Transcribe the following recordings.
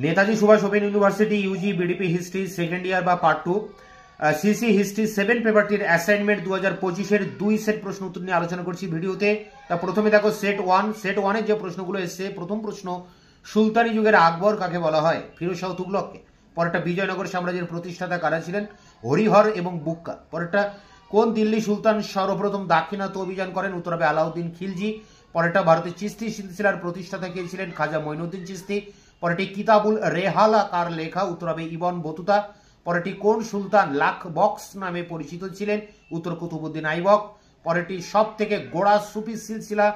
Netaji Subhas open university UG BDP history second year বা part 2 CC history 7 পেপারটির assignment 2025 2 set প্রশ্ন উত্তর নিয়ে আলোচনা করছি ভিডিওতে। তা প্রথমে দেখো সেট 1 এর যে প্রশ্নগুলো এসেছে। প্রথম প্রশ্ন, সুলতানি যুগের আকবর কাকে বলা হয়? ফিরোজ শাহ তুগলককে। পরেরটা, বিজয়নগর সাম্রাজ্যের প্রতিষ্ঠাতা কারা ছিলেন? হরিহর এবং বুক্কা। পরেরটা, কোন দিল্লি সুলতান সর্বপ্রথম দাক্ষিণাত্য অভিযান করেন? উত্তর হবে আলাউদ্দিন খিলজি। পরেরটা, ভারতের চিস্তি সিলসিলার প্রতিষ্ঠাতা কে ছিলেন? খাজা মঈনুদ্দিন চিস্তি। পরেরটি, কিতাবুল রেহালা কার লেখা? উত্তর হবে ইবন বতুতা। পরেরটি, কোন সুলতান লাখ বক্স নামে পরিচিত ছিলেন? উত্তর কুতুবুদ্দিন আইবক। পরেরটি, সব থেকে গোড়া সুফি সিলসিলা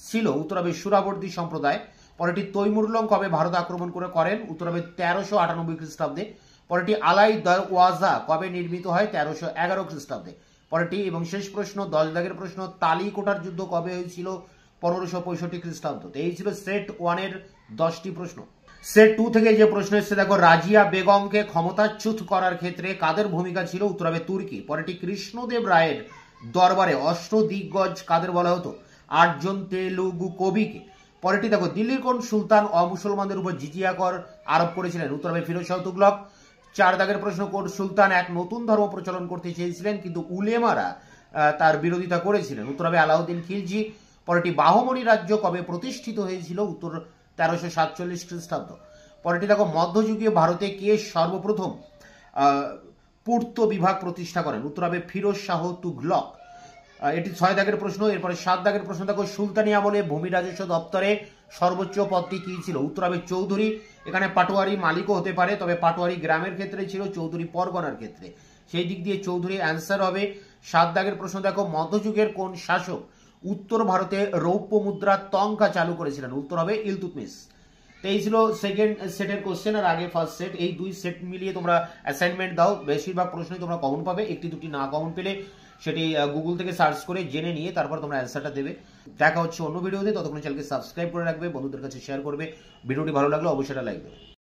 ছিল? উত্তর হবে সুরাবর্দী সম্প্রদায়। পরেরটি, তৈমুরলং কবে ভারত আক্রমণ করেন? উত্তর হবে 1398 খ্রিস্টাব্দে। পরেরটি, আলাই দরওয়াজা কবে নির্মিত হয়? 1311 খ্রিস্টাব্দে। পরেরটি এবং শেষ প্রশ্ন, 10 দাগের প্রশ্ন, তালিকোটার যুদ্ধ কবে হয়েছিল? 1565 খ্রিস্টাব্দ। এই ছিল সেট 1 এর 10টি প্রশ্ন। সেট 2 থেকে যে প্রশ্ন এসেছে দেখো, রাজিয়া বেগমকে ক্ষমতাচ্যুত করার ক্ষেত্রে কাদের ভূমিকা ছিল? উত্তর হবে তুর্কি। পরেরটি, কৃষ্ণদেব রায়ের দরবারে অষ্টদিগ্গজ কাদের বলা হতো? 8 জন তেলুগু কবিকে। পরেরটি দেখো, দিল্লির কোন সুলতান অমুসলমানদের উপর জিজিয়া কর আরোপ করেছিলেন? উত্তর হবে ফিরোজ শাহ তুগলক। 4 দাগের প্রশ্ন, কোন সুলতান এক নতুন ধর্ম প্রচলন করতে চেয়েছিলেন কিন্তু উলেমারা তার বিরোধিতা করেছিলেন? উত্তর হবে আলাউদ্দিন খিলজি। পরেরটি, বাহমনি রাজ্য কবে প্রতিষ্ঠিত হয়েছিল? উত্তর 1347 খ্রিস্টাব্দ। পরেরটি দেখো, মধ্যযুগীয় ভারতে কে সর্বপ্রথম পূর্ত বিভাগ প্রতিষ্ঠা করেন? উত্তর হবে ফিরোজ শাহ তুগলক। এটি 6 দাগের প্রশ্ন। এরপরে 7 দাগের প্রশ্ন দেখো, সুলতানি আমলে ভূমি রাজস্ব দপ্তরে সর্বোচ্চ পদটি কি ছিল? উত্তর হবে চৌধুরী। এখানে পাটোয়ারি মালিকও হতে পারে, তবে পাটোয়ারি গ্রামের ক্ষেত্রে ছিল, চৌধুরী পরগনার ক্ষেত্রে। সেই দিক দিয়ে চৌধুরী অ্যান্সার হবে। 7 দাগের প্রশ্ন দেখো, মধ্যযুগের কোন শাসক উত্তর ভারতে রৌপ্য মুদ্রা তঙ্কা চালু করেছিলেন? উত্তর হবে ইলতুৎমিশ। তো এই ছিল সেকেন্ড সেটের কোশ্চেন, আর আগে ফার্স্ট সেট। এই 2 সেট মিলিয়ে তোমরা অ্যাসাইনমেন্ট দাও। বেশিরভাগ প্রশ্নই তোমরা কমন পাবে। একটি দুটি না কমন পেলে সেটি গুগল থেকে সার্চ করে জেনে নিয়ে তারপর তোমরা অ্যান্সারটা দেবে। দেখা হচ্ছে অন্য ভিডিওতে। ততক্ষণ চ্যানেলকে সাবস্ক্রাইব করে রাখবে, বন্ধুদের কাছে শেয়ার করবে। ভিডিওটি ভালো লাগলে অবশ্যই লাইক দেবে।